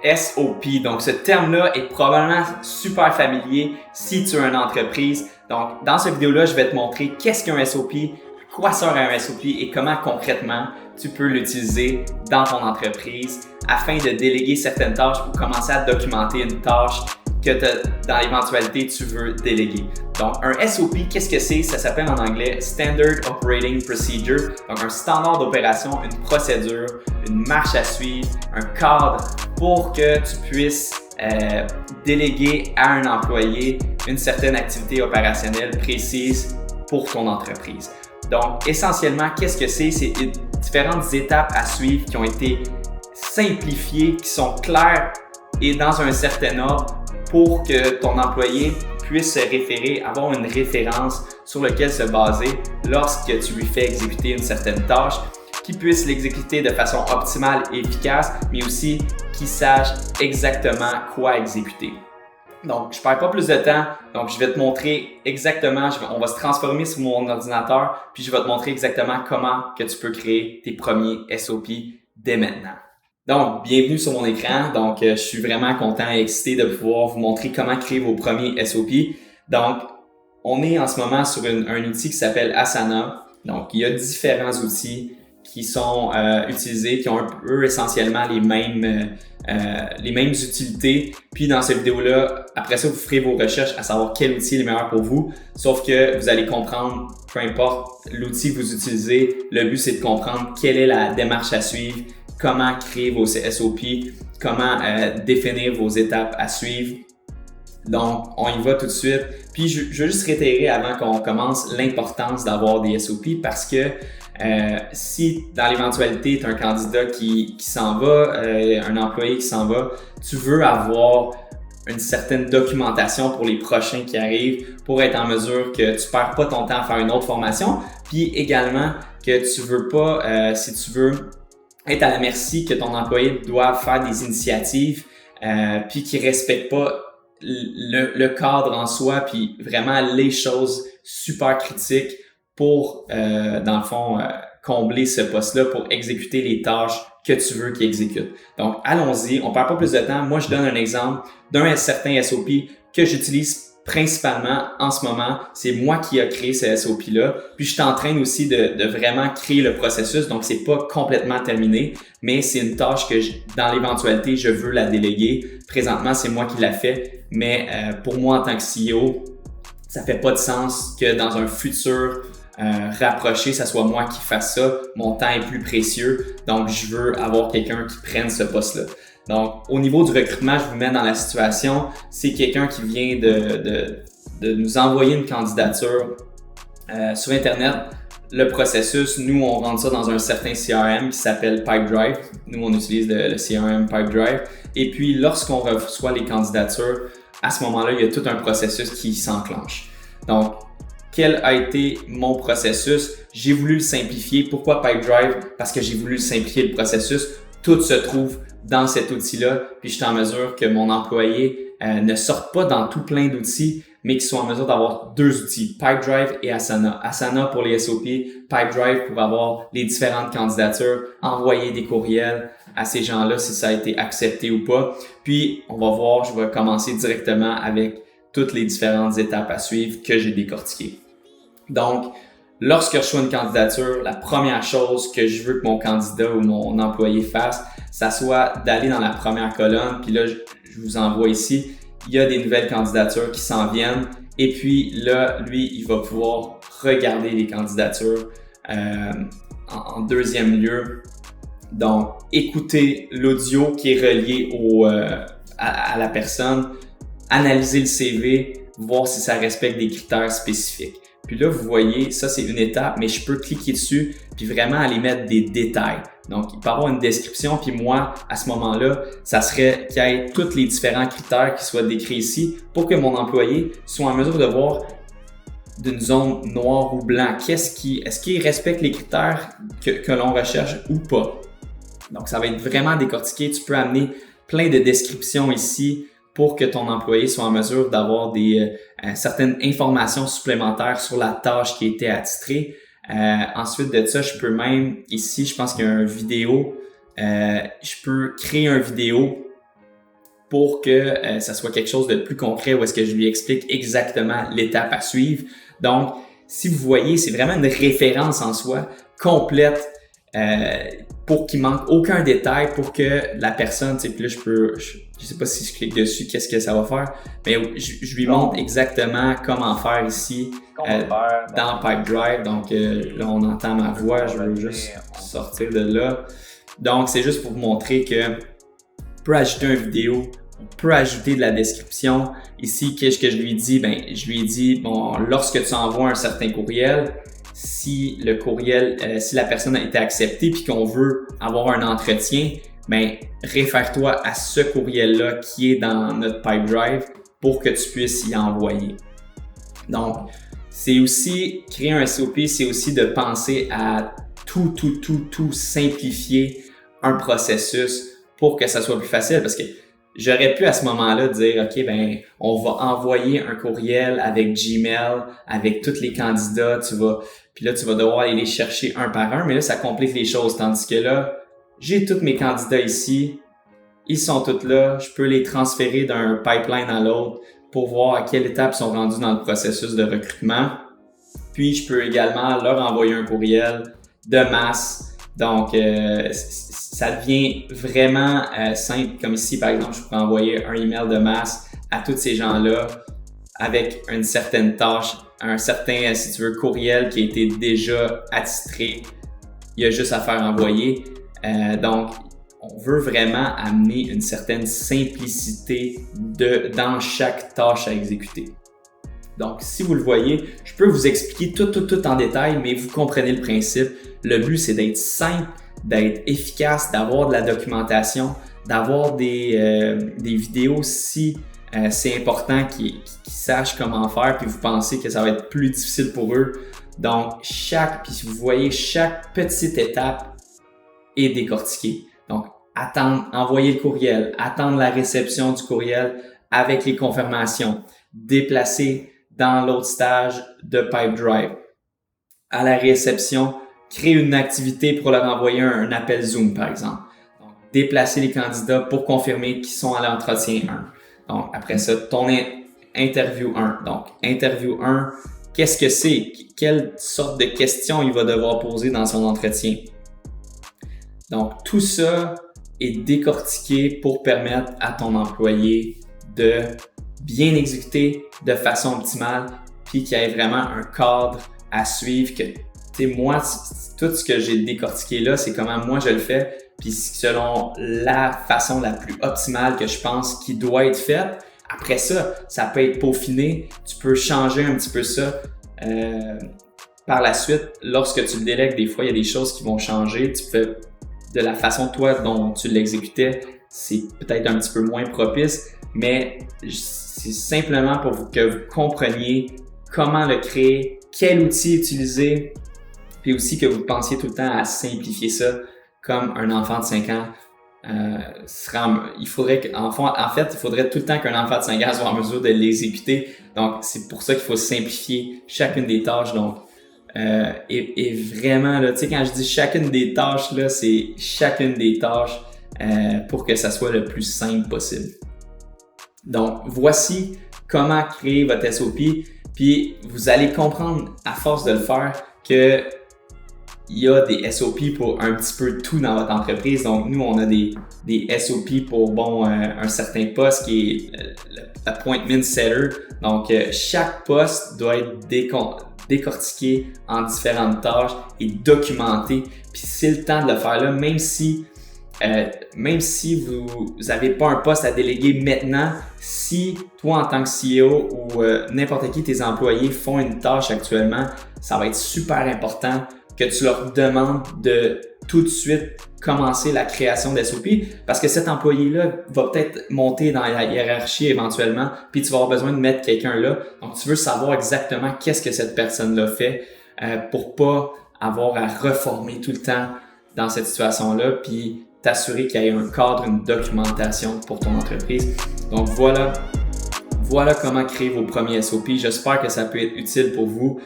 SOP. Donc, ce terme-là est probablement super familier si tu as une entreprise. Donc, dans cette vidéo-là, je vais te montrer qu'est-ce qu'un SOP, à quoi sert un SOP et comment concrètement tu peux l'utiliser dans ton entreprise afin de déléguer certaines tâches ou commencer à documenter une tâche que dans l'éventualité tu veux déléguer. Donc, un SOP, qu'est-ce que c'est? Ça s'appelle en anglais Standard Operating Procedure. Donc, un standard d'opération, une procédure, une marche à suivre, un cadre pour que tu puisses déléguer à un employé une certaine activité opérationnelle précise pour ton entreprise. Donc, essentiellement, qu'est-ce que c'est? C'est différentes étapes à suivre qui ont été simplifiées, qui sont claires et dans un certain ordre pour que ton employé puisse se référer, avoir une référence sur laquelle se baser lorsque tu lui fais exécuter une certaine tâche, qu'il puisse l'exécuter de façon optimale et efficace, mais aussi qu'il sache exactement quoi exécuter. Donc, je ne perds pas plus de temps, donc je vais te montrer exactement, on va se transformer sur mon ordinateur, puis je vais te montrer exactement comment que tu peux créer tes premiers SOP dès maintenant. Donc, bienvenue sur mon écran. Donc, je suis vraiment content et excité de pouvoir vous montrer comment créer vos premiers SOP. Donc, on est en ce moment sur un outil qui s'appelle Asana. Donc, il y a différents outils qui sont utilisés, qui ont un peu essentiellement les mêmes utilités. Puis dans cette vidéo-là, après ça, vous ferez vos recherches à savoir quel outil est le meilleur pour vous. Sauf que vous allez comprendre, peu importe l'outil que vous utilisez, le but c'est de comprendre quelle est la démarche à suivre, comment créer vos SOP, comment définir vos étapes à suivre. Donc, on y va tout de suite. Puis, je veux juste réitérer avant qu'on commence l'importance d'avoir des SOP parce que si dans l'éventualité, tu as un candidat qui s'en va, un employé qui s'en va, tu veux avoir une certaine documentation pour les prochains qui arrivent pour être en mesure que tu ne perds pas ton temps à faire une autre formation. Puis également que tu veux pas, si tu veux, être à la merci que ton employé doive faire des initiatives puis qu'il ne respecte pas le cadre en soi puis vraiment les choses super critiques pour, dans le fond, combler ce poste-là pour exécuter les tâches que tu veux qu'il exécute. Donc, allons-y. On ne perd pas plus de temps. Moi, je donne un exemple d'un certain SOP que j'utilise principalement en ce moment. C'est moi qui ai créé ce SOP-là. Puis, je t'entraîne aussi de vraiment créer le processus. Donc, c'est pas complètement terminé, mais c'est une tâche que, dans l'éventualité, je veux la déléguer. Présentement, c'est moi qui la fais. Mais pour moi, en tant que CEO, ça fait pas de sens que dans un futur rapproché, ça soit moi qui fasse ça. Mon temps est plus précieux. Donc, je veux avoir quelqu'un qui prenne ce poste-là. Donc, au niveau du recrutement, je vous mets dans la situation, c'est quelqu'un qui vient de nous envoyer une candidature sur Internet. Le processus, nous, on rentre ça dans un certain CRM qui s'appelle Pipedrive. Nous, on utilise le CRM Pipedrive. Et puis, lorsqu'on reçoit les candidatures, à ce moment-là, il y a tout un processus qui s'enclenche. Donc, quel a été mon processus? J'ai voulu le simplifier. Pourquoi Pipedrive? Parce que j'ai voulu simplifier le processus. Tout se trouve dans cet outil-là, puis je suis en mesure que mon employé ne sorte pas dans tout plein d'outils, mais qu'il soit en mesure d'avoir deux outils, Pipedrive et Asana. Asana pour les SOP, Pipedrive pour avoir les différentes candidatures, envoyer des courriels à ces gens-là si ça a été accepté ou pas. Puis, on va voir, je vais commencer directement avec toutes les différentes étapes à suivre que j'ai décortiquées. Donc, lorsque je reçois une candidature, la première chose que je veux que mon candidat ou mon employé fasse, ça soit d'aller dans la première colonne, puis là, je vous envoie ici, il y a des nouvelles candidatures qui s'en viennent, et puis là, lui, il va pouvoir regarder les candidatures en deuxième lieu. Donc, écouter l'audio qui est relié à la personne, analyser le CV, voir si ça respecte des critères spécifiques. Puis là, vous voyez, ça c'est une étape, mais je peux cliquer dessus puis vraiment aller mettre des détails. Donc, il peut y avoir une description, puis moi, à ce moment-là, ça serait qu'il y ait tous les différents critères qui soient décrits ici pour que mon employé soit en mesure de voir d'une zone noire ou blanc. Est-ce qu'il respecte les critères que l'on recherche ou pas? Donc, ça va être vraiment décortiqué. Tu peux amener plein de descriptions ici pour que ton employé soit en mesure d'avoir certaines informations supplémentaires sur la tâche qui a été attitrée. Ensuite de ça, je peux même, ici, je pense qu'il y a une vidéo, je peux créer une vidéo pour que ça soit quelque chose de plus concret où est-ce que je lui explique exactement l'étape à suivre. Donc, si vous voyez, c'est vraiment une référence en soi complète pour qu'il manque aucun détail pour que la personne, tu sais, puis là je sais pas si je clique dessus, qu'est-ce que ça va faire, mais je lui montre exactement comment faire ici dans Pipedrive. Donc là, on entend ma voix, je vais juste sortir de là. Donc, c'est juste pour vous montrer que on peut ajouter une vidéo, on peut ajouter de la description. Ici, qu'est-ce que je lui dis? Ben, je lui ai dit, bon, lorsque tu envoies un certain courriel, si le courriel, si la personne a été acceptée puis qu'on veut avoir un entretien, ben, réfère-toi à ce courriel-là qui est dans notre Pipedrive pour que tu puisses y envoyer. Donc, c'est aussi, créer un SOP, c'est aussi de penser à tout simplifier un processus pour que ça soit plus facile, parce que j'aurais pu à ce moment-là dire, OK, ben, on va envoyer un courriel avec Gmail, avec tous les candidats, puis là, tu vas devoir aller les chercher un par un, mais là, ça complique les choses, tandis que là, j'ai tous mes candidats ici, ils sont tous là, je peux les transférer d'un pipeline à l'autre pour voir à quelle étape ils sont rendus dans le processus de recrutement. Puis, je peux également leur envoyer un courriel de masse. Donc, ça devient vraiment simple. Comme ici, par exemple, je pourrais envoyer un email de masse à tous ces gens-là avec une certaine tâche, un certain, si tu veux, courriel qui a été déjà attitré. Il y a juste à faire envoyer. Donc, on veut vraiment amener une certaine simplicité dans chaque tâche à exécuter. Donc, si vous le voyez, je peux vous expliquer tout en détail, mais vous comprenez le principe. Le but, c'est d'être simple, d'être efficace, d'avoir de la documentation, d'avoir des vidéos si c'est important qu'ils sachent comment faire, puis vous pensez que ça va être plus difficile pour eux. Donc, puis vous voyez, chaque petite étape est décortiquée. Donc, envoyer le courriel, attendre la réception du courriel avec les confirmations, déplacer dans l'autre stage de Pipedrive. À la réception, créer une activité pour leur envoyer un appel Zoom, par exemple. Donc, déplacer les candidats pour confirmer qu'ils sont à l'entretien 1. Donc, après ça, ton interview 1. Donc, interview 1, qu'est-ce que c'est? Quelle sorte de questions il va devoir poser dans son entretien? Donc, tout ça est décortiqué pour permettre à ton employé de bien exécuter de façon optimale, puis qu'il y ait vraiment un cadre à suivre. Moi, tout ce que j'ai décortiqué là, c'est comment moi je le fais, puis selon la façon la plus optimale que je pense qui doit être faite. Après ça, ça peut être peaufiné, tu peux changer un petit peu ça. Par la suite, lorsque tu le délègues, des fois, il y a des choses qui vont changer. Tu fais de la façon toi dont tu l'exécutais, c'est peut-être un petit peu moins propice, mais c'est simplement pour que vous compreniez comment le créer, quel outil utiliser, puis aussi que vous pensiez tout le temps à simplifier ça comme un enfant de 5 ans. Il faudrait tout le temps qu'un enfant de 5 ans soit en mesure de l'exécuter. Donc, c'est pour ça qu'il faut simplifier chacune des tâches. Donc, et vraiment, là, tu sais, quand je dis chacune des tâches, là, c'est chacune des tâches pour que ça soit le plus simple possible. Donc, voici comment créer votre SOP. Puis, vous allez comprendre à force de le faire que il y a des SOP pour un petit peu tout dans votre entreprise. Donc, nous, on a des SOP pour, un certain poste qui est l'appointment setter. Donc, chaque poste doit être décortiqué en différentes tâches et documenté. Puis, c'est le temps de le faire là, même si vous n'avez pas un poste à déléguer maintenant, si toi en tant que CEO ou n'importe qui tes employés font une tâche actuellement, ça va être super important que tu leur demandes de tout de suite commencer la création d'SOP parce que cet employé-là va peut-être monter dans la hiérarchie éventuellement, puis tu vas avoir besoin de mettre quelqu'un là. Donc, tu veux savoir exactement qu'est-ce que cette personne-là fait pour pas avoir à reformer tout le temps dans cette situation-là, puis t'assurer qu'il y ait un cadre, une documentation pour ton entreprise. Donc, voilà comment créer vos premiers SOP. J'espère que ça peut être utile pour vous.